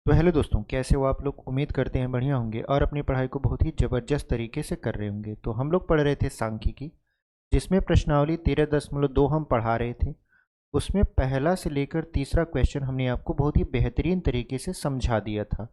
तो हेलो दोस्तों, कैसे हो आप लोग। उम्मीद करते हैं बढ़िया होंगे और अपनी पढ़ाई को बहुत ही ज़बरदस्त तरीके से कर रहे होंगे। तो हम लोग पढ़ रहे थे सांख्यिकी, जिसमें प्रश्नावली 13.2 हम पढ़ा रहे थे। उसमें पहला से लेकर तीसरा क्वेश्चन हमने आपको बहुत ही बेहतरीन तरीके से समझा दिया था।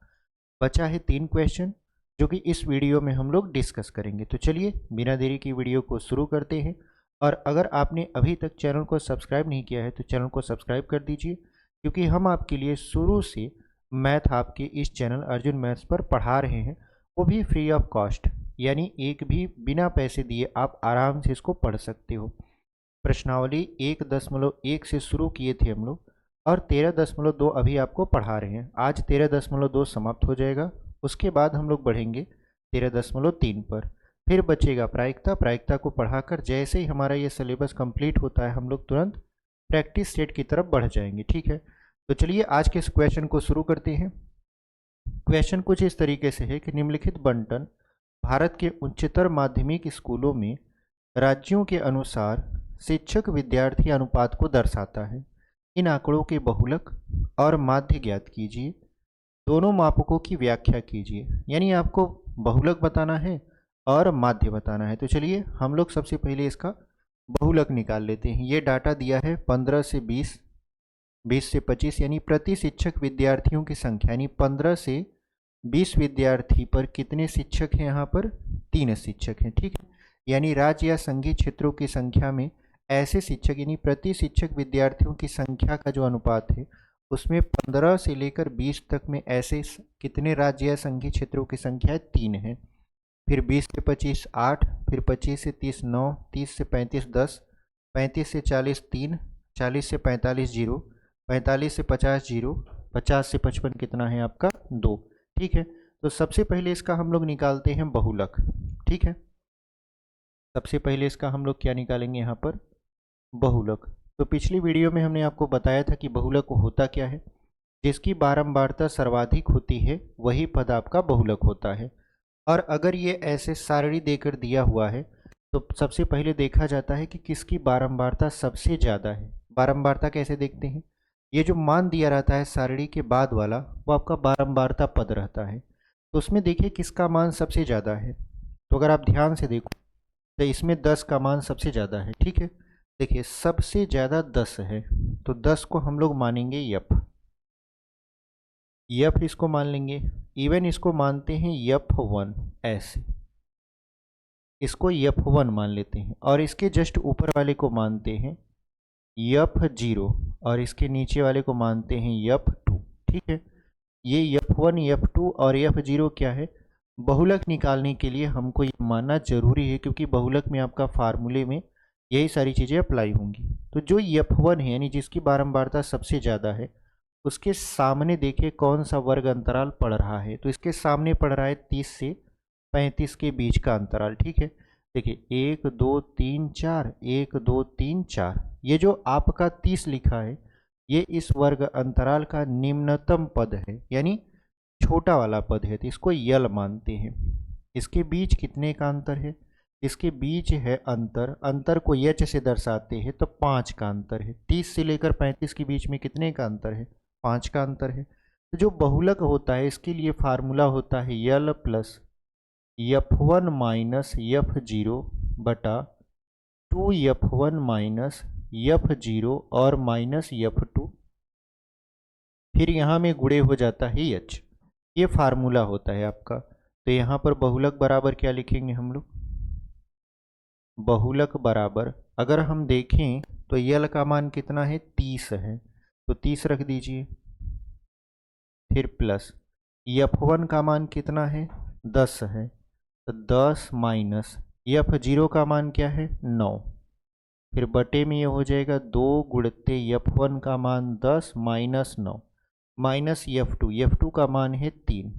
बचा है 3 क्वेश्चन, जो कि इस वीडियो में हम लोग डिस्कस करेंगे। तो चलिए बिना देरी की वीडियो को शुरू करते हैं। और अगर आपने अभी तक चैनल को सब्सक्राइब नहीं किया है तो चैनल को सब्सक्राइब कर दीजिए, क्योंकि हम आपके लिए शुरू से मैथ आपके इस चैनल अर्जुन मैथ्स पर पढ़ा रहे हैं, वो भी फ्री ऑफ कॉस्ट, यानी एक भी बिना पैसे दिए आप आराम से इसको पढ़ सकते हो। प्रश्नावली 1.1 से शुरू किए थे हम लोग और 13.2 अभी आपको पढ़ा रहे हैं। आज 13.2 समाप्त हो जाएगा, उसके बाद हम लोग बढ़ेंगे 13.3 पर। फिर बचेगा प्रायिकता। प्रायिकता को पढ़ाकर जैसे ही हमारा ये सिलेबस कंप्लीट होता है हम लोग तुरंत प्रैक्टिस सेट की तरफ बढ़ जाएंगे। ठीक है, तो चलिए आज के इस क्वेश्चन को शुरू करते हैं। क्वेश्चन कुछ इस तरीके से है कि निम्नलिखित बंटन भारत के उच्चतर माध्यमिक स्कूलों में राज्यों के अनुसार शिक्षक विद्यार्थी अनुपात को दर्शाता है। इन आंकड़ों के बहुलक और माध्य ज्ञात कीजिए। दोनों मापकों की व्याख्या कीजिए। यानी आपको बहुलक बताना है और माध्य बताना है। तो चलिए हम लोग सबसे पहले इसका बहुलक निकाल लेते हैं। ये डाटा दिया है 15 से 20, 20 से 25, यानी प्रति शिक्षक विद्यार्थियों की संख्या, यानी 15 से 20 विद्यार्थी पर कितने शिक्षक हैं। यहाँ पर 3 शिक्षक हैं। ठीक है, यानी राज्य या संघीय क्षेत्रों की संख्या में ऐसे शिक्षक, यानी प्रति शिक्षक विद्यार्थियों की संख्या का जो अनुपात है उसमें 15 से लेकर 20 तक में ऐसे कितने राज्य या संघीय क्षेत्रों की संख्या 3 है। फिर 20 से 25 8, फिर 25 से 30 9, 30 से 35 10, 35 से 40 3, 40 से 45 0, 45 से 50 0, 50 से 55 कितना है आपका 2। ठीक है, तो सबसे पहले इसका हम लोग निकालते हैं बहुलक। ठीक है, सबसे पहले इसका हम लोग क्या निकालेंगे यहाँ पर, बहुलक। तो पिछली वीडियो में हमने आपको बताया था कि बहुलक होता क्या है। जिसकी बारंबारता सर्वाधिक होती है वही पद आपका बहुलक होता है। और अगर ये ऐसे सारणी देकर दिया हुआ है तो सबसे पहले देखा जाता है कि किसकी बारंबारता सबसे ज़्यादा है। बारंबारता कैसे देखते हैं, ये जो मान दिया रहता है सारणी के बाद वाला वो आपका बारंबारता पद रहता है। तो उसमें देखिए किसका मान सबसे ज़्यादा है। तो अगर आप ध्यान से देखो तो इसमें 10 का मान सबसे ज़्यादा है। ठीक है, देखिए सबसे ज़्यादा 10 है, तो 10 को हम लोग मानेंगे यफ। यफ इसको मान लेंगे। इवन इसको मानते हैं यफ1, ऐसे इसको यफ1 मान लेते हैं। और इसके जस्ट ऊपर वाले को मानते हैं यफ0 और इसके नीचे वाले को मानते हैं यफ2। ठीक है, ये यफ1 यफ2 और यफ0 क्या है, बहुलक निकालने के लिए हमको ये मानना जरूरी है, क्योंकि बहुलक में आपका फार्मूले में यही सारी चीज़ें अप्लाई होंगी। तो जो यफ1 है, यानी जिसकी बारंबारता सबसे ज़्यादा है, उसके सामने देखिए कौन सा वर्ग अंतराल पड़ रहा है। तो इसके सामने पड़ रहा है 30 से 35 के बीच का अंतराल। ठीक है, देखिए 1 2 3 4, 1 2 3 4, ये जो आपका 30 लिखा है ये इस वर्ग अंतराल का निम्नतम पद है, यानी छोटा वाला पद है, तो इसको यल मानते हैं। इसके बीच कितने का अंतर है, इसके बीच है अंतर, अंतर को यच से दर्शाते हैं तो 5 का अंतर है। 30 से लेकर 35 के बीच में कितने का अंतर है, 5 का अंतर है। तो जो बहुलक होता है इसके लिए फार्मूला होता है यल प्लस यफ1 माइनस यफ0 बटा 2 यफ1 माइनस यफ0 और माइनस यफ2, फिर यहाँ में गुणे हो जाता है यच। ये फार्मूला होता है आपका। तो यहाँ पर बहुलक बराबर क्या लिखेंगे हम लोग, बहुलक बराबर अगर हम देखें तो यल का मान कितना है 30 है, तो 30 रख दीजिए। फिर प्लस यफ1 का मान कितना है 10 है, तो 10 माइनस यफ0 का मान क्या है 9, फिर बटे में ये हो जाएगा 2 गुणते यफ1 का मान 10 माइनस 9 माइनस यफ2 का मान है 3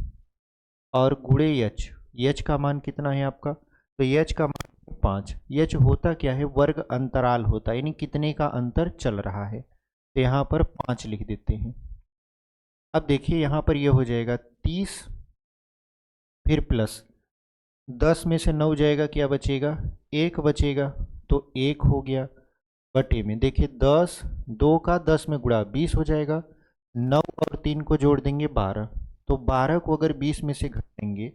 और गुणे यच। यच का मान कितना है आपका, तो यच का मान 5। यच होता क्या है, वर्ग अंतराल होता है, यानी कितने का अंतर चल रहा है। तो यहाँ पर 5 लिख देते हैं। अब देखिए यहाँ पर ये हो जाएगा 30, फिर प्लस 10 में से 9 जाएगा, क्या बचेगा 1 बचेगा, तो 1 हो गया। बटे में देखिए 10, 2 का 10 में गुणा 20 हो जाएगा, 9 और 3 को जोड़ देंगे 12, तो 12 को अगर 20 में से घटाएंगे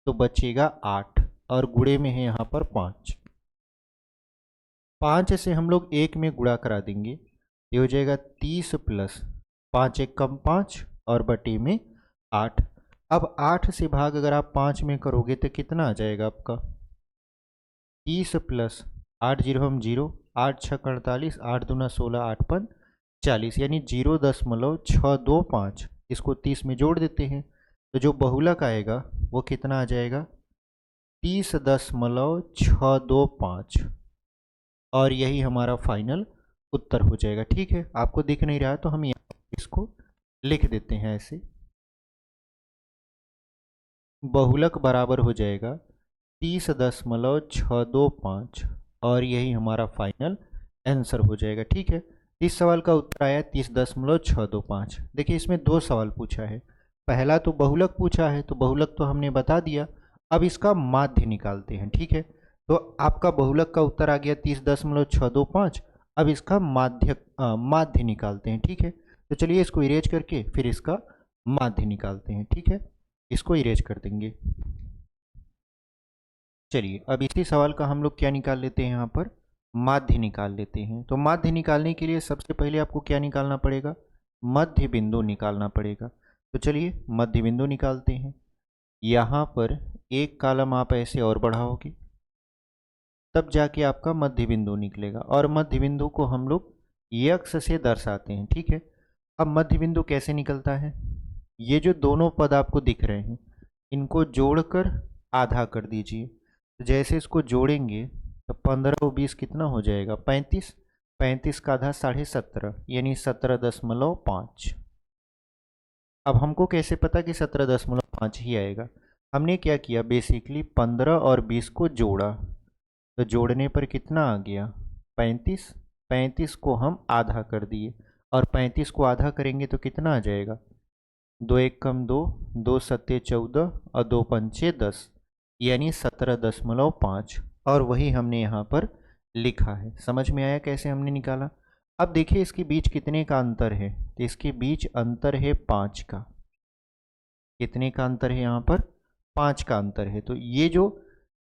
तो बचेगा 8 और गुणे में है यहाँ पर 5। 5 से हम लोग 1 में गुणा करा देंगे, ये हो जाएगा 30 प्लस 5 एक कम 5 और बटे में 8। अब 8 से भाग अगर आप 5 में करोगे तो कितना आ जाएगा आपका 30 प्लस 8 जीरो हम जीरो, 8 छः 48, 8 दूना 16, 8 पन 40, यानी 0.625। इसको 30 में जोड़ देते हैं तो जो बहुलक आएगा वो कितना आ जाएगा 30.625 और यही हमारा फाइनल उत्तर हो जाएगा। ठीक है, आपको दिख नहीं रहा तो हम यहाँ इसको लिख देते हैं ऐसे। बहुलक बराबर हो जाएगा 30.625 और यही हमारा फाइनल आंसर हो जाएगा। ठीक है, इस सवाल का उत्तर आया 30.625। देखिए इसमें दो सवाल पूछा है, पहला तो बहुलक पूछा है तो बहुलक तो हमने बता दिया, अब इसका माध्य निकालते हैं। ठीक है, तो आपका बहुलक का उत्तर आ गया 30.625। अब इसका माध्य निकालते हैं। ठीक है, तो चलिए इसको इरेज करके फिर इसका माध्य निकालते हैं। ठीक है, इसको इरेज कर देंगे। चलिए अब इसी सवाल का हम लोग क्या निकाल लेते हैं, यहाँ पर माध्य निकाल लेते हैं। तो माध्य निकालने के लिए सबसे पहले आपको क्या निकालना पड़ेगा, मध्य बिंदु निकालना पड़ेगा। तो चलिए मध्य बिंदु निकालते हैं। यहाँ पर एक कॉलम आप ऐसे और बढ़ाओगे तब जाके आपका मध्य बिंदु निकलेगा और मध्य बिंदु को हम लोग यक्ष से दर्शाते हैं। ठीक है, अब मध्य बिंदु कैसे निकलता है, ये जो दोनों पद आपको दिख रहे हैं इनको जोड़कर आधा कर दीजिए। तो जैसे इसको जोड़ेंगे तो 15 और 20 कितना हो जाएगा 35, 35 का आधा 17.5 यानी 17.5। अब हमको कैसे पता कि 17.5 ही आएगा, हमने क्या किया बेसिकली 15 और 20 को जोड़ा, तो जोड़ने पर कितना आ गया 35, 35 को हम आधा कर दिए और 35 को आधा करेंगे तो कितना आ जाएगा 2 एक कम 2, 2 सत्ते 14 और 2 पंचे 10 यानी 17.5 और वही हमने यहाँ पर लिखा है। समझ में आया कैसे हमने निकाला। अब देखिए इसके बीच कितने का अंतर है, तो इसके बीच अंतर है 5 का। कितने का अंतर है यहाँ पर 5 का अंतर है, तो ये जो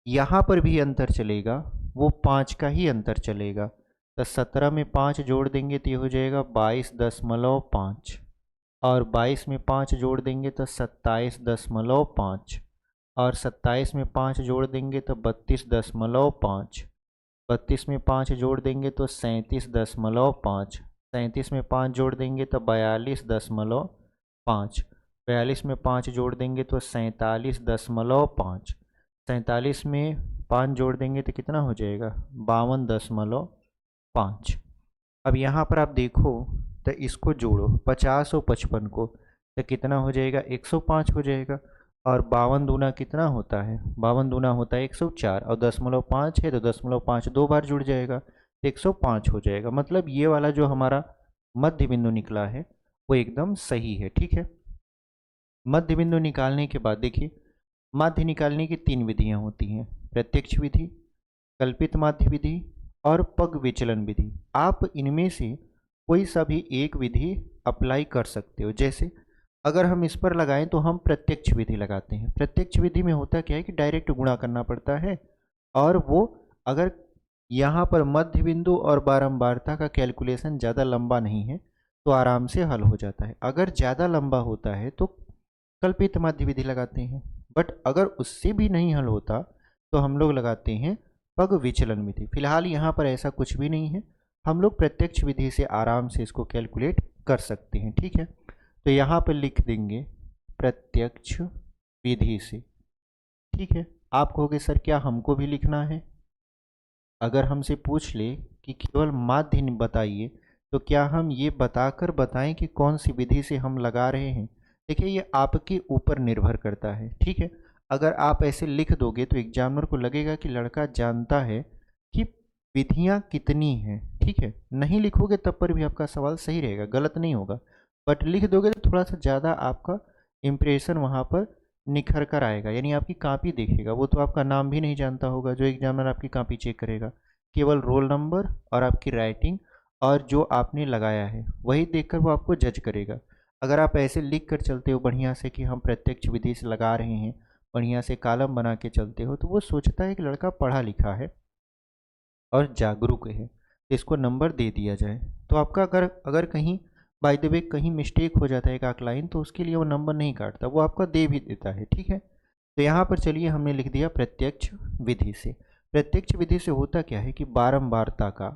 यहाँ पर भी अंतर चलेगा वो 5 का ही अंतर चलेगा। तो 17 में 5 जोड़ देंगे तो ये हो जाएगा 22.5 और 22 में 5 जोड़ देंगे तो 27.5 और 27 में 5 जोड़ देंगे तो 32.5, 32 में 5 जोड़ देंगे तो 37.5, 37 में 5 जोड़ देंगे तो 42.5, 42 में 5 जोड़ देंगे तो 47.5, 47 में 5 जोड़ देंगे तो कितना हो जाएगा 52.5। अब यहाँ पर आप देखो तो इसको जोड़ो 50 और 55 को तो कितना हो जाएगा 105 हो जाएगा और 52 दूना कितना होता है 52 दूना होता है 104 और 0.5 है तो 0.5 दो बार जुड़ जाएगा तो 105 हो जाएगा। मतलब ये वाला जो हमारा मध्य बिंदु निकला है वो एकदम सही है। ठीक है, मध्य बिंदु निकालने के बाद देखिए माध्य निकालने की 3 विधियां होती हैं, प्रत्यक्ष विधि, कल्पित माध्य विधि और पग विचलन विधि। आप इनमें से कोई सा भी एक विधि अप्लाई कर सकते हो। जैसे अगर हम इस पर लगाएं तो हम प्रत्यक्ष विधि लगाते हैं। प्रत्यक्ष विधि में होता क्या है कि डायरेक्ट गुणा करना पड़ता है और वो अगर यहाँ पर मध्य बिंदु और बारंबारता का कैलकुलेशन ज़्यादा लंबा नहीं है तो आराम से हल हो जाता है। अगर ज़्यादा लंबा होता है तो कल्पित माध्य विधि लगाते हैं, बट अगर उससे भी नहीं हल होता तो हम लोग लगाते हैं पग विचलन विधि। फिलहाल यहाँ पर ऐसा कुछ भी नहीं है, हम लोग प्रत्यक्ष विधि से आराम से इसको कैलकुलेट कर सकते हैं। ठीक है, तो यहाँ पर लिख देंगे प्रत्यक्ष विधि से। ठीक है, आप कहोगे सर क्या हमको भी लिखना है, अगर हमसे पूछ ले कि केवल माध्य बताइए तो क्या हम ये बताकर बताएं कि कौन सी विधि से हम लगा रहे हैं। देखिए ये आपके ऊपर निर्भर करता है। ठीक है, अगर आप ऐसे लिख दोगे तो एग्जामिनर को लगेगा कि लड़का जानता है कि विधियां कितनी हैं। ठीक है, नहीं लिखोगे तब पर भी आपका सवाल सही रहेगा, गलत नहीं होगा, बट लिख दोगे तो थोड़ा सा ज़्यादा आपका इम्प्रेशन वहाँ पर निखर कर आएगा, यानी आपकी कॉपी देखेगा, वो तो आपका नाम भी नहीं जानता होगा। जो एग्जामिनर आपकी कॉपी चेक करेगा केवल रोल नंबर और आपकी राइटिंग और जो आपने लगाया है वही देखकर वो आपको जज करेगा। अगर आप ऐसे लिख कर चलते हो बढ़िया से कि हम प्रत्यक्ष विधि से लगा रहे हैं, बढ़िया से कॉलम बना के चलते हो, तो वो सोचता है कि लड़का पढ़ा लिखा है और जागरूक है, तो इसको नंबर दे दिया जाए। तो आपका अगर अगर कहीं बाय द वे कहीं मिस्टेक हो जाता है एक आक लाइन, तो उसके लिए वो नंबर नहीं काटता, वो आपका दे भी देता है। ठीक है, तो यहाँ पर चलिए हमने लिख दिया प्रत्यक्ष विधि से। प्रत्यक्ष विधि से होता क्या है कि बारंबारता का,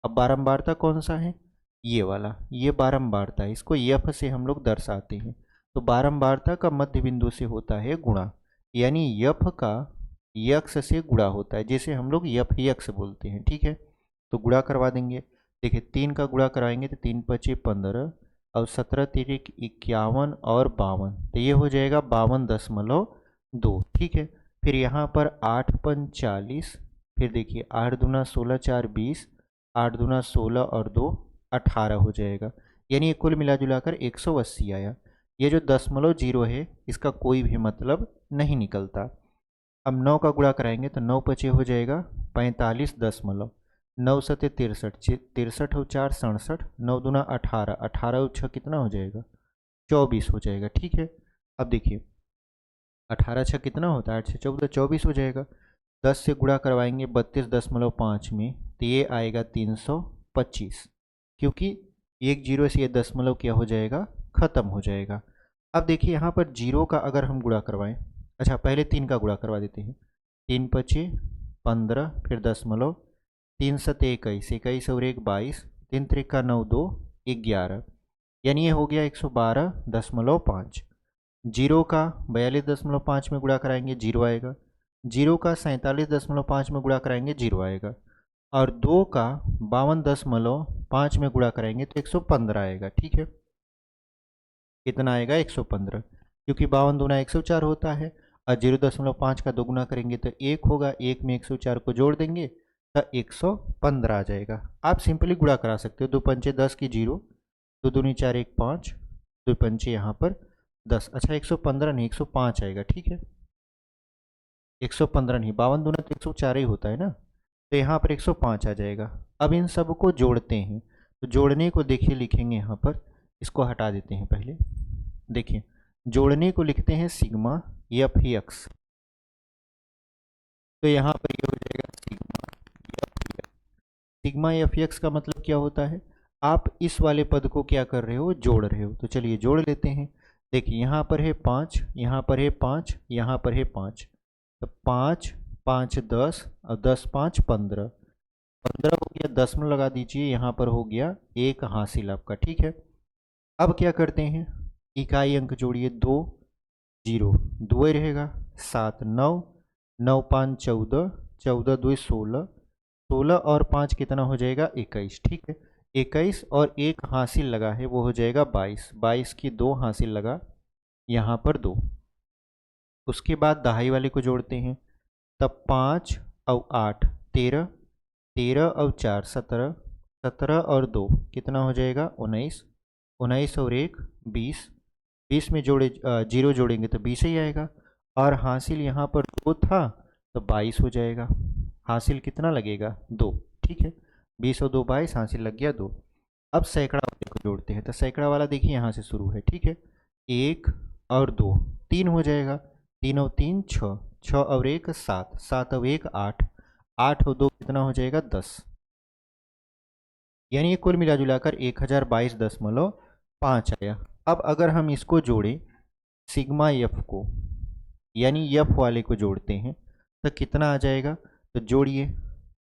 अब बारंबारता कौन सा है, ये वाला, ये बारंबारता है, इसको यफ से हम लोग दर्शाते हैं। तो बारंबारता का मध्य बिंदु से होता है गुणा, यानी यफ का यक्स से गुणा होता है, जिसे हम लोग यफ यक्स बोलते हैं। ठीक है, तो गुणा करवा देंगे। देखिए 3 का गुणा कराएंगे तो 3 पचे 15 और 17 तिरिक 51 और 52, तो ये हो जाएगा 52.2। ठीक है, फिर यहाँ पर 8 पन 40, फिर देखिए 8 दूना 16 4 20, 8 दूना 16 और 2 18 हो जाएगा, यानी ये कुल मिला जुला कर 180 आया। ये जो दशमलव जीरो है इसका कोई भी मतलब नहीं निकलता। अब 9 का गुणा कराएंगे तो 9 पचे हो जाएगा 45.9, 9 सते 63, 63 और 4 67, 9 दूना 18, 18 और 6 कितना हो जाएगा 24 हो जाएगा। ठीक है, अब देखिए 18 छः कितना होता है, 8 से 14 24 हो जाएगा। 10 से गुणा करवाएंगे 32.5 में, तो ये आएगा 325, क्योंकि एक जीरो से ये दशमलव क्या हो जाएगा, ख़त्म हो जाएगा। अब देखिए यहाँ पर जीरो का अगर हम गुणा करवाएं, अच्छा पहले 3 का गुणा करवा देते हैं। 3 पचे 15, फिर दशमलव, 3 सत 21, 21 और 1 22, 3 त्रिका 9 2 11, यानी ये हो गया 112.5। जीरो का 42.5 में गुणा कराएंगे जीरो आएगा, जीरो का 47.5 में गुणा कराएंगे जीरो आएगा, और 2 का 52.5 में गुणा कराएंगे तो 115 आएगा। ठीक है, कितना आएगा 115, क्योंकि 52 दूना 104 होता है, और 0.5 का दोगुना करेंगे तो 1 होगा, 1 में 104 को जोड़ देंगे तो 115 आ जाएगा। आप सिंपली गुणा करा सकते हो, 2 पंचे 10 की जीरो, 2 दूनी 4 1 5, 2 पंचे यहाँ पर 10, अच्छा 115 नहीं 105 आएगा। ठीक है, 115 नहीं, 52 दूना तो 104 ही होता है ना, तो यहाँ पर 105 आ जाएगा। अब इन सब को जोड़ते हैं, तो जोड़ने को देखिए लिखेंगे यहाँ पर, इसको हटा देते हैं पहले। देखिए जोड़ने को लिखते हैं सिग्मा एफ एक्स, तो यहाँ पर ये हो जाएगा sigma F x. Sigma F x का मतलब क्या होता है, आप इस वाले पद को क्या कर रहे हो, जोड़ रहे हो। तो चलिए जोड़ लेते हैं। देखिए यहाँ पर है 5, यहाँ पर है 5, यहाँ पर है 5, तो 5 5 10 और 10 5 15, 15 हो गया, दशमलव लगा दीजिए, यहाँ पर हो गया एक हासिल आपका। ठीक है, अब क्या करते हैं, इकाई अंक जोड़िए, 2 जीरो, दो ही रहेगा, 7 9, 9 5 14, 14 2 16, 16 और 5 कितना हो जाएगा 21। ठीक है, 21 और एक हासिल लगा है वो हो जाएगा 22, 22 की 2 हासिल लगा, यहाँ पर 2। उसके बाद दहाई वाले को जोड़ते हैं, तब 5 और 8 13, 13 और 4 17, 17 और 2 कितना हो जाएगा 19, 19 और 1 20, 20 में जोड़े जीरो जोड़ेंगे तो 20 ही आएगा, और हासिल यहाँ पर 2 था तो 22 हो जाएगा। हासिल कितना लगेगा 2। ठीक है, 20 और 2 22, हासिल लग गया 2। अब सैकड़ा वाले को जोड़ते हैं, तो सैकड़ा वाला देखिए यहाँ से शुरू है। ठीक है, 1 और 2 3 हो जाएगा, 3 और 3 6, 6 और 1 7, 7 और 1 8, 8 और 2 कितना हो जाएगा 10, यानी ये कुल मिला जुलाकर 1022.5 आया। अब अगर हम इसको जोड़ें सिग्मा एफ को, यानी एफ वाले को जोड़ते हैं, तो कितना आ जाएगा, तो जोड़िए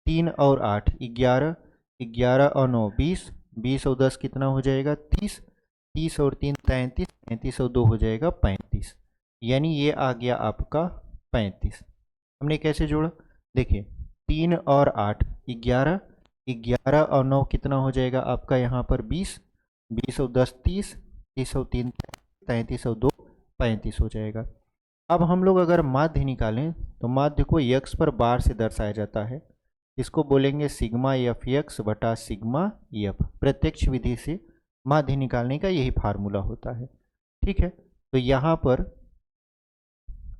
3 और 8 11, 11 और 9 20, 20 और 10 कितना हो जाएगा 30, 30 और 3 33, 33 और 2 हो जाएगा 35, यानी ये आ गया आपका 35। हमने कैसे जोड़ा, देखिए 3 और 8 11, 11 और 9 कितना हो जाएगा आपका यहाँ पर 20, 20 और 10 30, 30 और 3 33 और 2 35 हो जाएगा। अब हम लोग अगर माध्य निकालें तो माध्य को यक्स पर बार से दर्शाया जाता है, इसको बोलेंगे सिग्मा एफ एक्स बटा सिग्मा एफ। प्रत्यक्ष विधि से माध्य निकालने का यही फार्मूला होता है। ठीक है, तो यहाँ पर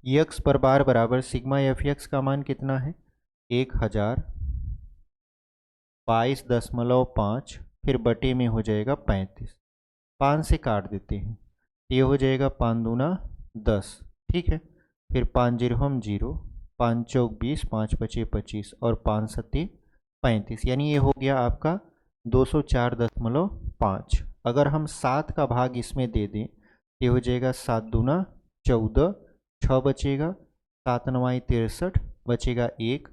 यक्स पर बार बराबर सिग्मा एफ एक्स का मान कितना है 1022.5, फिर बटे में हो जाएगा 35। 5 से काट देते हैं, ये हो जाएगा 5 दूना 10, ठीक है। फिर 5 जीरो हम 0, 5 चौक 20, 5 पचे 25 और 5 सत्ते 35, यानी ये हो गया आपका 204.5। अगर हम 7 का भाग इसमें दे दें, ये हो जाएगा 7 दूना 14, 6 बचेगा, 7 नवाई 63, बचेगा 1,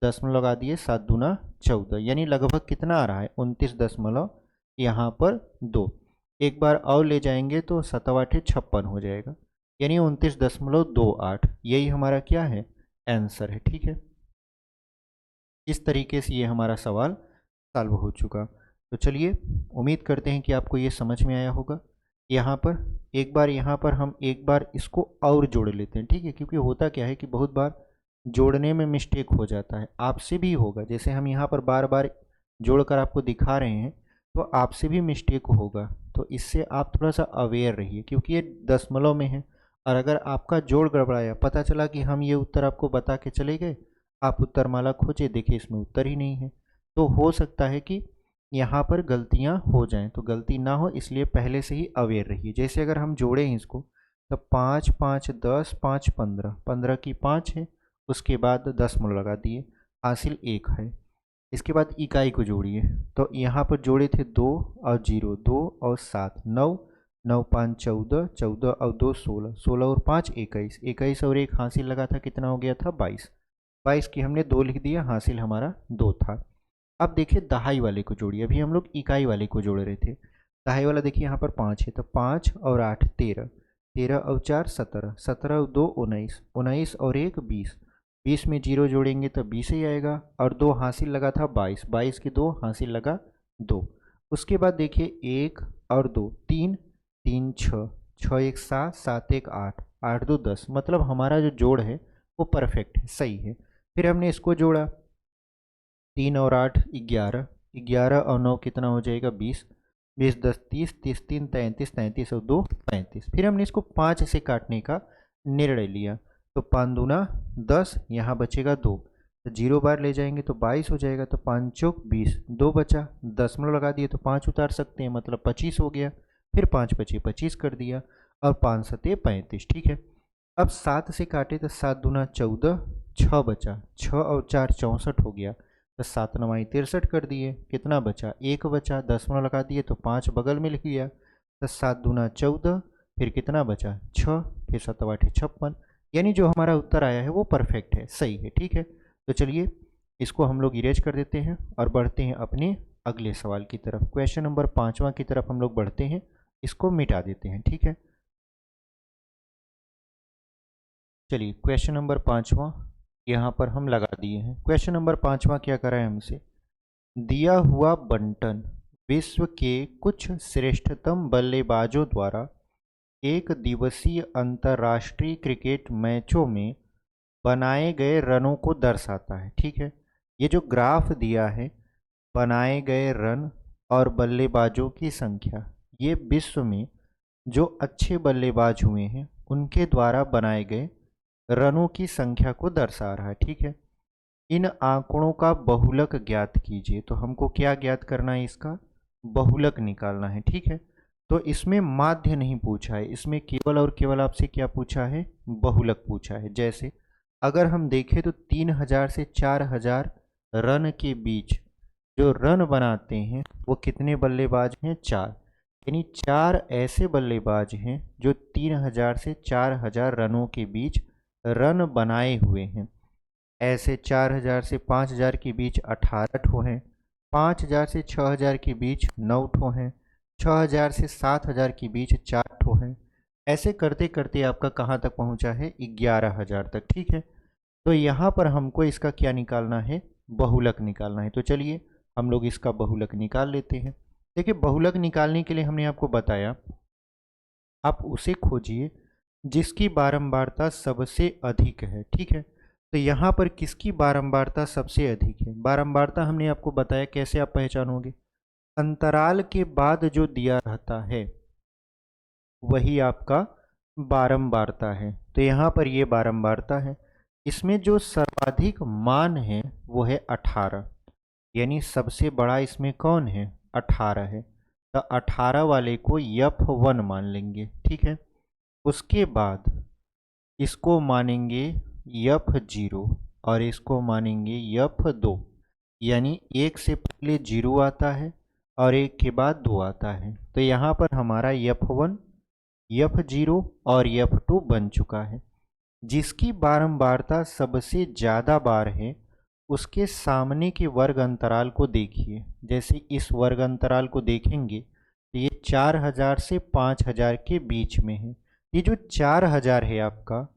दशमलव लगा दिए, 7 दूना 14, यानी लगभग कितना आ रहा है 29 यहाँ पर 2। एक बार और ले जाएंगे तो 7 8 56 हो जाएगा, यानी 29.28। यही हमारा क्या है, आंसर है, ठीक है। इस तरीके से ये हमारा सवाल सॉल्व हो चुका। तो चलिए, उम्मीद करते हैं कि आपको ये समझ में आया होगा। यहाँ पर हम एक बार इसको और जोड़ लेते हैं, ठीक है, क्योंकि होता क्या है कि बहुत बार जोड़ने में मिस्टेक हो जाता है, आपसे भी होगा। जैसे हम यहाँ पर बार बार जोड़कर आपको दिखा रहे हैं तो आपसे भी मिस्टेक होगा, तो इससे आप थोड़ा सा अवेयर रहिए, क्योंकि ये दशमलव में है। और अगर आपका जोड़ गड़बड़ाया, पता चला कि हम ये उत्तर आपको बता के चले गए, आप उत्तरमाला खोजे, देखिए इसमें उत्तर ही नहीं है, तो हो सकता है कि यहाँ पर गलतियाँ हो जाएं। तो गलती ना हो इसलिए पहले से ही अवेयर रहिए। जैसे अगर हम जोड़ें इसको, तो 5 5 10, 5 15, 15 की 5 है, उसके बाद दशमलव लगा दिए, हासिल 1 है। इसके बाद इकाई को जोड़िए, तो यहाँ पर जोड़े थे 2 और 0, 2 और 7, 9, 9 5 14, 14 और 2 16, 16 और 5 21, 21 और 1 हासिल लगा था, कितना हो गया था 22, 22 की हमने 2 लिख दिया, हासिल हमारा 2 था। अब देखिए दहाई वाले को जोड़िए, अभी हम लोग इकाई वाले को जोड़ रहे थे। दहाई वाला देखिए यहाँ पर 5 है, तो 5 और 8 13, 13 और 4 17, 17 और 2 19, 19 और 1 20, 20 में 0 जोड़ेंगे तो 20 ही आएगा, और 2 हासिल लगा था 22, 22 की 2 हासिल लगा 2। उसके बाद देखिए 1 और 2 3, 3 6, 6 1 7, 7 1 8, 8 2 10, मतलब हमारा जो जोड़ है वो परफेक्ट है, सही है। फिर हमने इसको जोड़ा, 3 और 8 11, 11 और 9 कितना हो जाएगा 20, 20 10 30, 30 3 33, 33 और 2 35। फिर हमने इसको 5 से काटने का निर्णय लिया, तो 5 दूना 10, यहाँ बचेगा 2, तो 0 बार ले जाएंगे तो 22 हो जाएगा, तो 5 चौक 20, 2 बचा, दशमलव लगा दिए तो 5 उतार सकते हैं, मतलब 25 हो गया। फिर 5 बचे 25 कर दिया, और 5 सत्ते 35, ठीक है। अब 7 से काटे तो 7 दूना 14, 6 बचा, 6 और 4 64 हो गया, तो 7 नवाई 63 कर दिए, कितना बचा 1 बचा, दशमलव लगा दिए तो 5 बगल में लिख लिया, तो 7 दूना 14, फिर कितना बचा 6, फिर 7 8 56, यानी जो हमारा उत्तर आया है वो परफेक्ट है, सही है, ठीक है। तो चलिए इसको हम लोग इरेज कर देते हैं और बढ़ते हैं अपने अगले सवाल की तरफ। क्वेश्चन नंबर 5वां की तरफ हम लोग बढ़ते हैं, इसको मिटा देते हैं, ठीक है। चलिए क्वेश्चन नंबर 5वां यहाँ पर हम लगा दिए हैं। क्वेश्चन नंबर 5वां क्या करा है हमसे, दिया हुआ बंटन विश्व के कुछ श्रेष्ठतम बल्लेबाजों द्वारा एक दिवसीय अंतर्राष्ट्रीय क्रिकेट मैचों में बनाए गए रनों को दर्शाता है, ठीक है। ये जो ग्राफ दिया है, बनाए गए रन और बल्लेबाजों की संख्या, ये विश्व में जो अच्छे बल्लेबाज हुए हैं उनके द्वारा बनाए गए रनों की संख्या को दर्शा रहा है, ठीक है। इन आंकड़ों का बहुलक ज्ञात कीजिए, तो हमको क्या ज्ञात करना है, इसका बहुलक निकालना है, ठीक है। तो इसमें माध्य नहीं पूछा है, इसमें केवल और केवल आपसे क्या पूछा है, बहुलक पूछा है। जैसे अगर हम देखें तो 3000 से 4000 रन के बीच जो रन बनाते हैं वो कितने बल्लेबाज हैं, 4, यानी 4 ऐसे बल्लेबाज हैं जो 3000 से 4000 रनों के बीच रन बनाए हुए हैं। ऐसे 4000 से 5000 के बीच 18 ठो हैं, 5000 से 6000 के बीच 9 ठो हैं, 6000 से 7000 के बीच 4 ठो हैं। ऐसे करते करते आपका कहाँ तक पहुँचा है, 11000 तक, ठीक है। तो यहाँ पर हमको इसका क्या निकालना है, बहुलक निकालना है। तो चलिए हम लोग इसका बहुलक निकाल लेते हैं। देखिए बहुलक निकालने के लिए हमने आपको बताया, आप उसे खोजिए जिसकी बारंबारता सबसे अधिक है, ठीक है। तो यहाँ पर किसकी बारंबारता सबसे अधिक है, बारंबारता हमने आपको बताया, कैसे आप पहचानोगे, अंतराल के बाद जो दिया रहता है वही आपका बारंबारता है। तो यहाँ पर ये बारंबारता है, इसमें जो सर्वाधिक मान है वो है 18, यानी सबसे बड़ा इसमें कौन है, 18 है। तो 18 वाले को F1 मान लेंगे, ठीक है। उसके बाद इसको मानेंगे F0 और इसको मानेंगे F2, यानी एक से पहले 0 आता है और एक के बाद 2 आता है। तो यहाँ पर हमारा F1, F0 और F2 बन चुका है। जिसकी बारंबारता सबसे ज़्यादा बार है उसके सामने के वर्ग अंतराल को देखिए। जैसे इस वर्ग अंतराल को देखेंगे तो ये 4000 से 5000 के बीच में है। ये जो 4000 है आपका,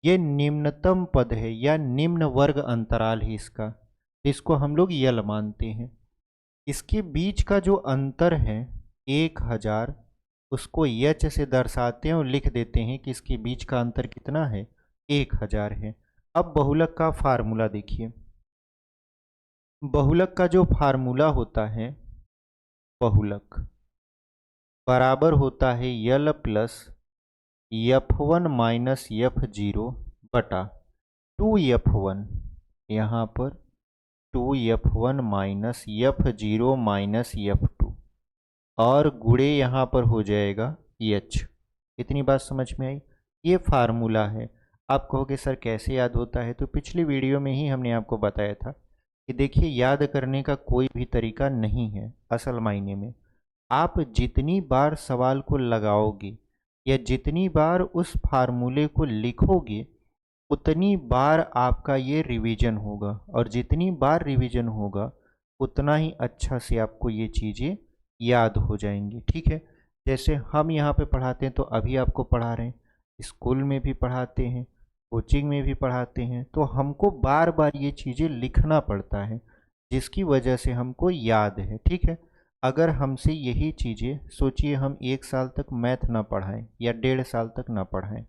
ये निम्नतम पद है या निम्न वर्ग अंतराल है इसका, इसको हम लोग यल मानते हैं। इसके बीच का जो अंतर है 1000, उसको यच से दर्शाते हैं और लिख देते हैं कि इसके बीच का अंतर कितना है, 1000 है। अब बहुलक का फार्मूला देखिए। बहुलक का जो फार्मूला होता है, बहुलक बराबर होता है यल प्लस F1 माइनस F0 बटा 2F1, यहाँ पर 2F1 minus F0 minus F2 और गुणे यहाँ पर हो जाएगा H। इतनी बात समझ में आई? ये फार्मूला है। आप कहोगे सर कैसे याद होता है, तो पिछली वीडियो में ही हमने आपको बताया था कि देखिए याद करने का कोई भी तरीका नहीं है। असल मायने में आप जितनी बार सवाल को लगाओगे या जितनी बार उस फार्मूले को लिखोगे उतनी बार आपका ये रिवीजन होगा, और जितनी बार रिवीजन होगा उतना ही अच्छा से आपको ये चीज़ें याद हो जाएंगी, ठीक है। जैसे हम यहाँ पे पढ़ाते हैं तो अभी आपको पढ़ा रहे हैं, स्कूल में भी पढ़ाते हैं, कोचिंग में भी पढ़ाते हैं, तो हमको बार बार ये चीज़ें लिखना पड़ता है जिसकी वजह से हमको याद है, ठीक है। अगर हमसे यही चीज़ें सोचिए हम 1 साल तक मैथ ना पढ़ाएं या 1.5 साल तक ना पढ़ाएं,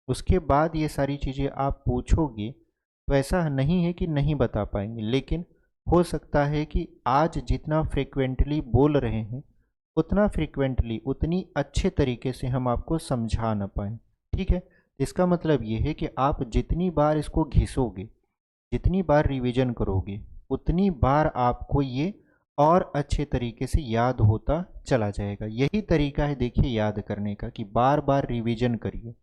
उसके बाद ये सारी चीज़ें आप पूछोगे तो ऐसा नहीं है कि नहीं बता पाएंगे, लेकिन हो सकता है कि आज जितना फ्रिक्वेंटली बोल रहे हैं उतना फ्रिक्वेंटली उतनी अच्छे तरीके से हम आपको समझा ना पाएँ, ठीक है। इसका मतलब ये है कि आप जितनी बार इसको घिसोगे, जितनी बार रिवीजन करोगे, उतनी बार आपको ये और अच्छे तरीके से याद होता चला जाएगा। यही तरीका है देखिए याद करने का, कि बार बार रिवीजन करिए।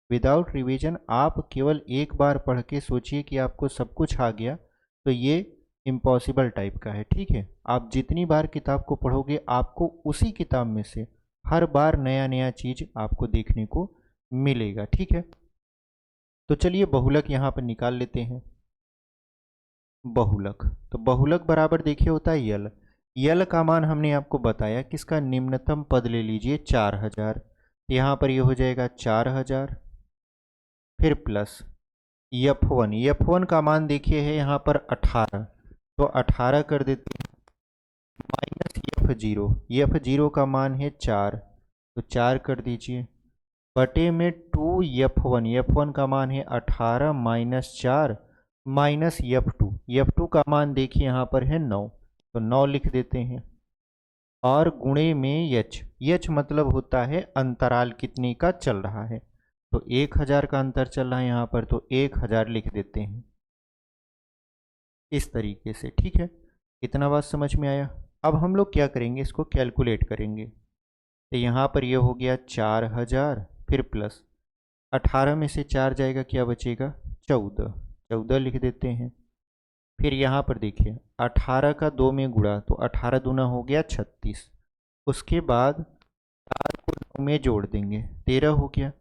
विदाउट रिवीजन आप केवल एक बार पढ़ के सोचिए कि आपको सब कुछ आ गया, तो ये इम्पॉसिबल टाइप का है, ठीक है। आप जितनी बार किताब को पढ़ोगे आपको उसी किताब में से हर बार नया नया चीज़ आपको देखने को मिलेगा, ठीक है। तो चलिए बहुलक यहाँ पर निकाल लेते हैं। बहुलक, तो बहुलक बराबर देखिए होता है यल। यल का मान हमने आपको बताया कि इसका निम्नतम पद ले लीजिए 4000, यहाँ पर ये हो जाएगा 4000, फिर प्लस F1 का मान देखिए है यहाँ पर 18, तो 18 कर देते हैं, माइनस F0 का मान है 4, तो 4 कर दीजिए, बटे में 2F1 का मान है 18 माइनस 4 माइनस F2 का मान देखिए यहाँ पर है 9, तो 9 लिख देते हैं, और गुणे में H मतलब होता है अंतराल कितने का चल रहा है, तो 1000 का अंतर चल रहा है यहाँ पर, तो 1000 लिख देते हैं इस तरीके से, ठीक है। इतना बात समझ में आया? अब हम लोग क्या करेंगे, इसको कैलकुलेट करेंगे। तो यहाँ पर ये हो गया 4000, फिर प्लस 18 में से 4 जाएगा, क्या बचेगा 14 लिख देते हैं। फिर यहाँ पर देखिए 18 का 2 में गुणा, तो 18 दूना हो गया 36, उसके बाद 4 को 9 में जोड़ देंगे, 13 हो गया।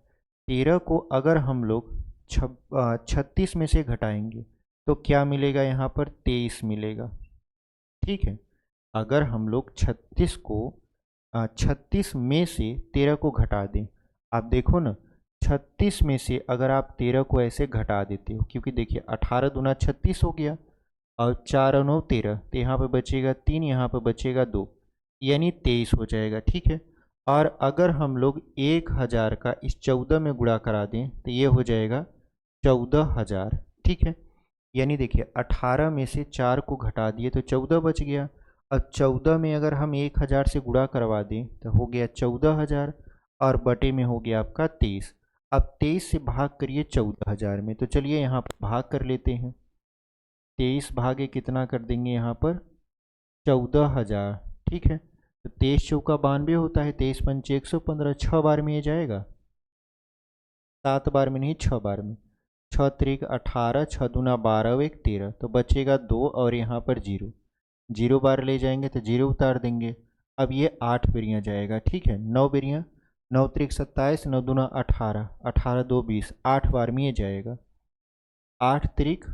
13 को अगर हम लोग 36 में से घटाएंगे तो क्या मिलेगा, यहाँ पर 23 मिलेगा, ठीक है। अगर हम लोग 36 में से 13 को घटा दें, आप देखो ना 36 में से अगर आप 13 को ऐसे घटा देते हो, क्योंकि देखिए 18 दूना 36 हो गया और 4 और 9 13, तो यहाँ पर बचेगा 3, यहाँ पर बचेगा 2, यानी 23 हो जाएगा, ठीक है। और अगर हम लोग 1000 का इस 14 में गुणा करा दें तो ये हो जाएगा 14000, ठीक है। यानी देखिए 18 में से 4 को घटा दिए तो 14 बच गया, अब 14 में अगर हम 1000 से गुणा करवा दें तो हो गया 14000, और बटे में हो गया आपका 23। अब 23 से भाग करिए 14000 में, तो चलिए यहाँ पर भाग कर लेते हैं। 23 भागे कितना कर देंगे यहाँ पर 14000, ठीक है। तो 23 चौका 92 होता है, 23 पंचे 115, 6 बार में ये जाएगा, 7 बार में नहीं 6 बार में। 6 त्रिक 18, 6 दूना 12, 1 13, तो बचेगा 2 और यहाँ पर 0, 0 बार ले जाएंगे तो 0 उतार देंगे। अब ये 8 बेरियाँ जाएगा, ठीक है। 9 बेरियाँ, 9 त्रिक 27, 9 दूना 18, 18 2 20, 8 बार में ये जाएगा। 8 त्रिक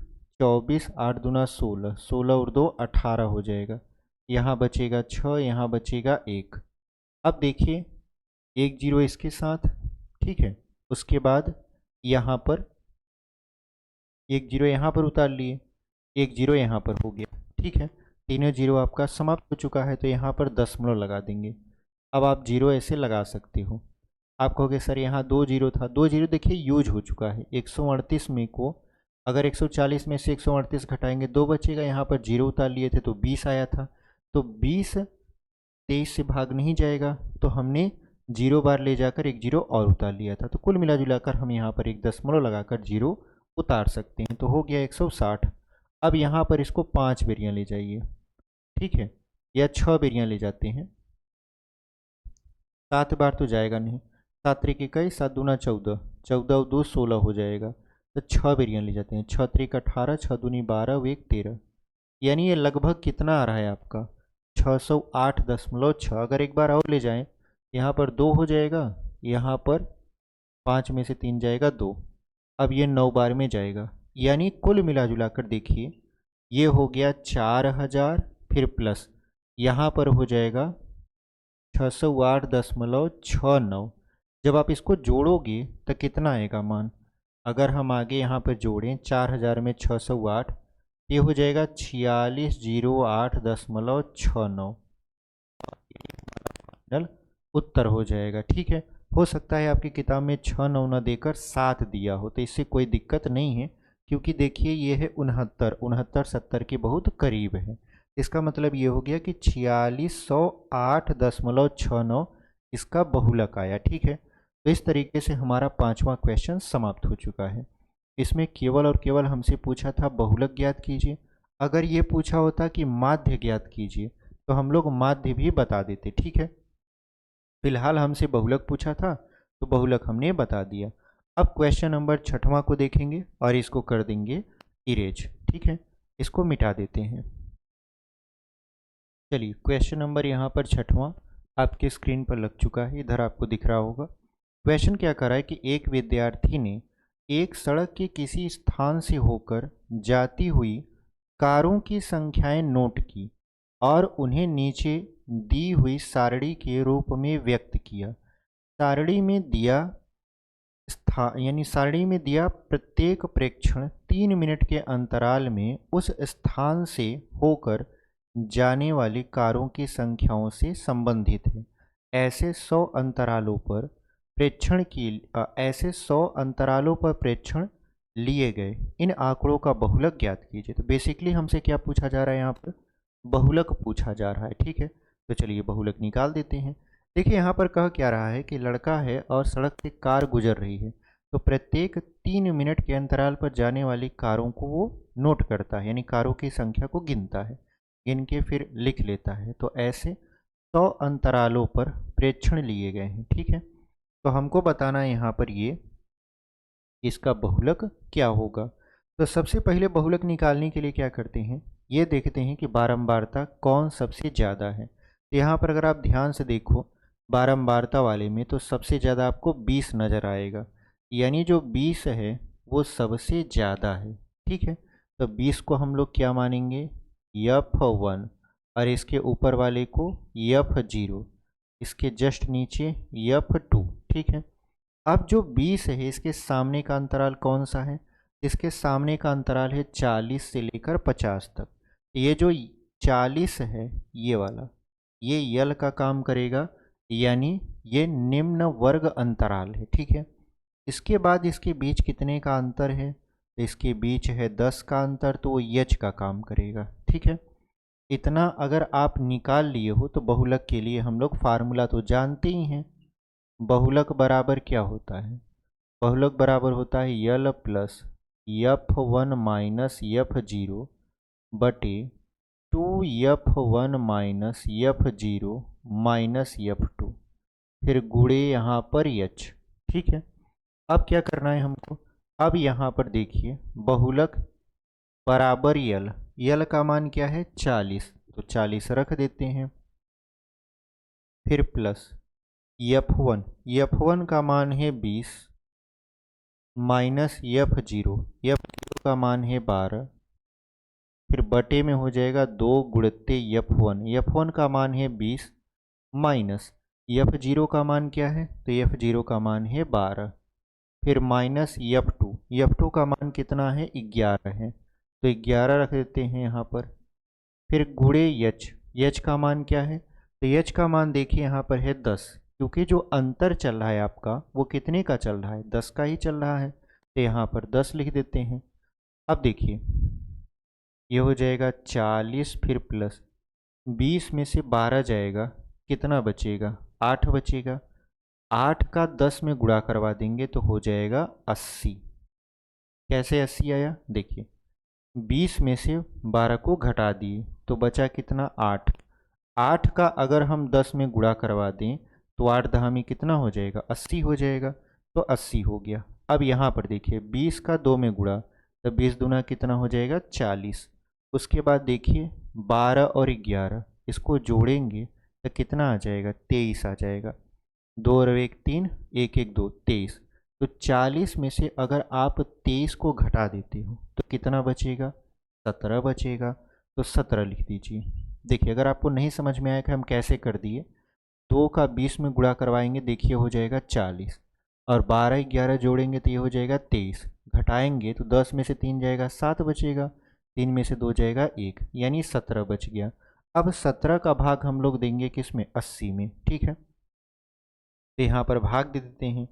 24, 8 दूना 16, 16 और 2 18 हो जाएगा। यहाँ बचेगा 6, यहाँ बचेगा 1। अब देखिए 1 0 इसके साथ, ठीक है। उसके बाद यहाँ पर 1 0 यहाँ पर उतार लिए, 1 0 यहाँ पर हो गया, ठीक है। तीनों 0 आपका समाप्त हो चुका है, तो यहाँ पर दशमलव लगा देंगे। अब आप 0 ऐसे लगा सकते हो। आप कहोगे सर यहाँ 2 0 था, 2 0 देखिए यूज हो चुका है। 138 में को अगर 140 में से 138 घटाएंगे 2 बचेगा, यहाँ पर 0 उतार लिए थे तो 20 आया था, तो 20 23 से भाग नहीं जाएगा, तो हमने 0 बार ले जाकर 1 0 और उतार लिया था। तो कुल मिला जुलाकर हम यहाँ पर एक दशमलव लगाकर 0 उतार सकते हैं, तो हो गया 160। अब यहाँ पर इसको 5 बेरियाँ ले जाइए, ठीक है, या 6 बेरियाँ ले जाते हैं, 7 बार तो जाएगा नहीं। 7 त्रिक 21, 7 दूना 14, 14 और 2 16 हो जाएगा, तो 6 बेरियाँ ले जाते हैं। 6 त्रिक 18, 6 दूनी 12, 1 13, यानी ये लगभग कितना आ रहा है आपका 608.6। अगर एक बार और ले जाएं, यहाँ पर 2 हो जाएगा, यहाँ पर 5 में से 3 जाएगा 2, अब ये 9 बार में जाएगा, यानी कुल मिला जुला कर देखिए ये हो गया 4000, फिर प्लस यहाँ पर हो जाएगा 608.69। जब आप इसको जोड़ोगे तो कितना आएगा मान, अगर हम आगे यहाँ पर जोड़ें 4000 में 608, ये हो जाएगा 4608.69, उत्तर हो जाएगा, ठीक है। हो सकता है आपकी किताब में 6 9 न देकर 7 दिया हो, तो इससे कोई दिक्कत नहीं है, क्योंकि देखिए ये है 69, 69 70 के बहुत करीब है। इसका मतलब ये हो गया कि 4608.69 इसका बहुलक आया, ठीक है। तो इस तरीके से हमारा 5वां क्वेश्चन समाप्त हो चुका है। इसमें केवल और केवल हमसे पूछा था बहुलक ज्ञात कीजिए। अगर ये पूछा होता कि माध्य ज्ञात कीजिए तो हम लोग माध्य भी बता देते, ठीक है। फिलहाल हमसे बहुलक पूछा था तो बहुलक हमने बता दिया। अब क्वेश्चन नंबर 6वां को देखेंगे और इसको कर देंगे इरेज, ठीक है, इसको मिटा देते हैं। चलिए क्वेश्चन नंबर यहाँ पर 6वां आपके स्क्रीन पर लग चुका है, इधर आपको दिख रहा होगा। क्वेश्चन क्या कर रहा है कि एक विद्यार्थी ने एक सड़क के किसी स्थान से होकर जाती हुई कारों की संख्याएं नोट की और उन्हें नीचे दी हुई सारणी के रूप में व्यक्त किया। सारणी में दिया प्रत्येक प्रेक्षण 3 मिनट के अंतराल में उस स्थान से होकर जाने वाली कारों की संख्याओं से संबंधित है। ऐसे 100 अंतरालों पर प्रेक्षण लिए गए इन आंकड़ों का बहुलक ज्ञात कीजिए। तो बेसिकली हमसे क्या पूछा जा रहा है, यहाँ पर बहुलक पूछा जा रहा है, ठीक है। तो चलिए बहुलक निकाल देते हैं। देखिए यहाँ पर कह क्या रहा है कि लड़का है और सड़क से कार गुजर रही है, तो प्रत्येक 3 मिनट के अंतराल पर जाने वाली कारों को वो नोट करता है, यानी कारों की संख्या को गिनता है, गिन के फिर लिख लेता है। तो ऐसे 100 अंतरालों पर प्रेक्षण लिए गए हैं, ठीक है। तो हमको बताना है यहाँ पर ये इसका बहुलक क्या होगा। तो सबसे पहले बहुलक निकालने के लिए क्या करते हैं, ये देखते हैं कि बारंबारता कौन सबसे ज़्यादा है। तो यहाँ पर अगर आप ध्यान से देखो बारंबारता वाले में तो सबसे ज़्यादा आपको 20 नज़र आएगा, यानी जो 20 है वो सबसे ज़्यादा है, ठीक है। तो 20 को हम लोग क्या मानेंगे, F1, और इसके ऊपर वाले को F0, इसके जस्ट नीचे F2, ठीक है। अब जो 20 है इसके सामने का अंतराल कौन सा है, इसके सामने का अंतराल है 40 से लेकर 50 तक। ये जो 40 है ये वाला, ये यल का काम करेगा, यानी ये निम्न वर्ग अंतराल है, ठीक है। इसके बाद इसके बीच कितने का अंतर है, तो इसके बीच है 10 का अंतर, तो वो यच का काम करेगा, ठीक है। इतना अगर आप निकाल लिए हो तो बहुलक के लिए हम लोग फार्मूला तो जानते ही हैं। बहुलक बराबर क्या होता है, बहुलक बराबर होता है यल प्लस F1 माइनस F0 बटे 2F1 minus F0 minus F2, फिर गुणे यहाँ पर H। ठीक है, अब क्या करना है हमको, अब यहाँ पर देखिए बहुलक बराबर यल का मान क्या है 40, तो 40 रख देते हैं। फिर प्लस F1 का मान है 20 माइनस F0 का मान है 12, फिर बटे में हो जाएगा 2 गुणित्ते F1 का मान है 20 माइनस F0 का मान क्या है, तो F0 का मान है 12, फिर माइनस F2 का मान कितना है 11 है, तो 11 रख देते हैं यहाँ पर। फिर गुणे H का मान क्या है, तो H का मान देखिए यहाँ पर है 10, क्योंकि जो अंतर चल रहा है आपका वो कितने का चल रहा है, 10 का ही चल रहा है, तो यहाँ पर 10 लिख देते हैं। अब देखिए ये हो जाएगा 40, फिर प्लस 20 में से 12 जाएगा, कितना बचेगा 8 बचेगा, 8 का 10 में गुणा करवा देंगे तो हो जाएगा 80। कैसे 80 आया, देखिए 20 में से 12 को घटा दिए तो बचा कितना 8 का अगर हम 10 में गुणा करवा दें तो 8 दहा में कितना हो जाएगा 80 हो जाएगा, तो 80 हो गया। अब यहाँ पर देखिए 20 का 2 में गुणा तो 20 दूना कितना हो जाएगा 40, उसके बाद देखिए 12 और 11 इसको जोड़ेंगे तो कितना आ जाएगा 23 आ जाएगा, 2 और 1 3, 1 1 2 23, तो 40 में से अगर आप 23 को घटा देते हो तो कितना बचेगा 17 बचेगा, तो 17 लिख दीजिए। देखिए अगर आपको नहीं समझ में आया कि हम कैसे कर दिए, 2 का 20 में गुणा करवाएंगे देखिए हो जाएगा 40, और 12 11 जोड़ेंगे तो ये हो जाएगा 23, घटाएंगे तो 10 में से 3 जाएगा 7 बचेगा, 3 में से 2 जाएगा 1, यानी 17 बच गया। अब 17 का भाग हम लोग देंगे किस में 80 में। ठीक है, तो यहाँ पर भाग दे देते हैं।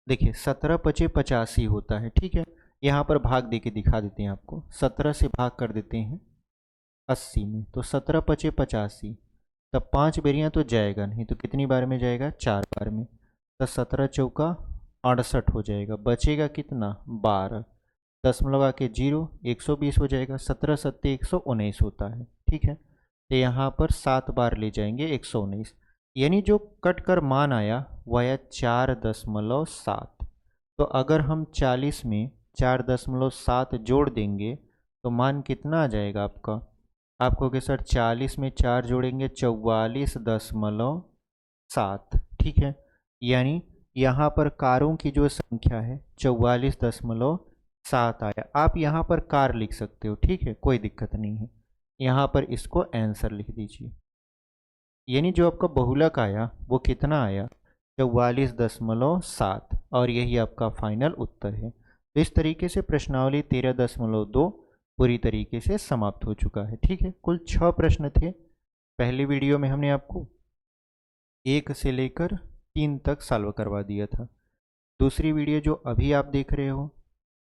देखिए 17 पचे 85 होता है। ठीक है, यहाँ पर भाग दे के दिखा देते हैं आपको, 17 से भाग कर देते हैं 80 में, तो 17 पचे 85, तब 5 बेरियाँ तो जाएगा नहीं, तो कितनी बार में जाएगा 4 बार में, तो 17 चौका 68 हो जाएगा, बचेगा कितना 12, 10 में लगा के 0 120 हो जाएगा, 17 सत्ते 119 होता है। ठीक है, तो यहाँ पर 7 बार ले जाएंगे 119, यानी जो कट कर मान आया वह आया 4.7। तो अगर हम 40 में 4.7 जोड़ देंगे तो मान कितना आ जाएगा आपका, आपको कि सर 40 में 4 जोड़ेंगे 44.7। ठीक है, यानी यहाँ पर कारों की जो संख्या है 44.7 आया। आप यहाँ पर कार लिख सकते हो, ठीक है, कोई दिक्कत नहीं है, यहाँ पर इसको आंसर लिख दीजिए। यानी जो आपका बहुलक आया वो कितना आया 44.7, और यही आपका फाइनल उत्तर है। तो इस तरीके से प्रश्नावली 13.2 पूरी तरीके से समाप्त हो चुका है। ठीक है, कुल 6 प्रश्न थे। पहली वीडियो में हमने आपको 1 से लेकर 3 तक सॉल्व करवा दिया था। दूसरी वीडियो जो अभी आप देख रहे हो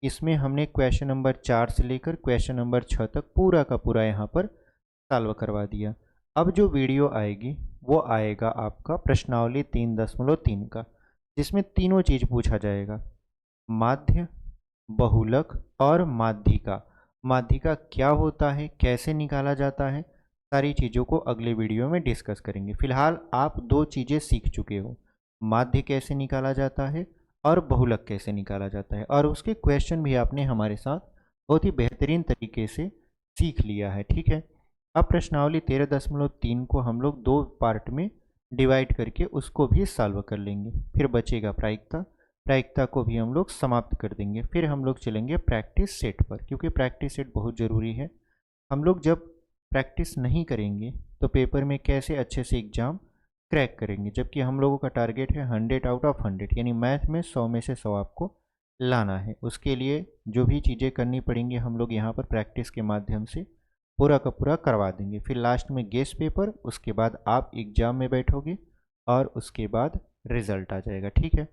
इसमें हमने क्वेश्चन नंबर 4 से लेकर क्वेश्चन नंबर 6 तक पूरा का पूरा यहाँ पर सॉल्व करवा दिया। अब जो वीडियो आएगी वो आएगा आपका प्रश्नावली 3.3 का, जिसमें तीनों चीज़ पूछा जाएगा, माध्य, बहुलक और माध्यिका। माध्यिका क्या होता है, कैसे निकाला जाता है, सारी चीज़ों को अगले वीडियो में डिस्कस करेंगे। फिलहाल आप 2 चीज़ें सीख चुके हो, माध्य कैसे निकाला जाता है और बहुलक कैसे निकाला जाता है, और उसके क्वेश्चन भी आपने हमारे साथ बहुत ही बेहतरीन तरीके से सीख लिया है। ठीक है, अब प्रश्नावली 13.3 को हम लोग 2 पार्ट में डिवाइड करके उसको भी सॉल्व कर लेंगे। फिर बचेगा प्रायिकता को भी हम लोग समाप्त कर देंगे। फिर हम लोग चलेंगे प्रैक्टिस सेट पर, क्योंकि प्रैक्टिस सेट बहुत ज़रूरी है। हम लोग जब प्रैक्टिस नहीं करेंगे तो पेपर में कैसे अच्छे से एग्ज़ाम क्रैक करेंगे, जबकि हम लोगों का टारगेट है 100 आउट ऑफ 100, यानी मैथ में 100 में से 100 आपको लाना है। उसके लिए जो भी चीज़ें करनी पड़ेंगी हम लोग यहाँ पर प्रैक्टिस के माध्यम से पूरा का पूरा करवा देंगे। फिर लास्ट में गेस्ट पेपर, उसके बाद आप एग्ज़ाम में बैठोगे और उसके बाद रिज़ल्ट आ जाएगा। ठीक है,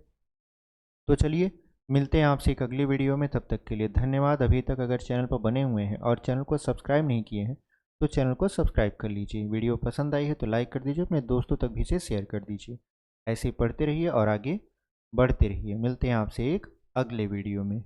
तो चलिए मिलते हैं आपसे एक अगली वीडियो में। तब तक के लिए धन्यवाद। अभी तक अगर चैनल पर बने हुए हैं और चैनल को सब्सक्राइब नहीं किए हैं तो चैनल को सब्सक्राइब कर लीजिए। वीडियो पसंद आई है तो लाइक कर दीजिए, अपने दोस्तों तक भी इसे शेयर कर दीजिए। ऐसे ही पढ़ते रहिए और आगे बढ़ते रहिए। मिलते हैं आपसे एक अगले वीडियो में।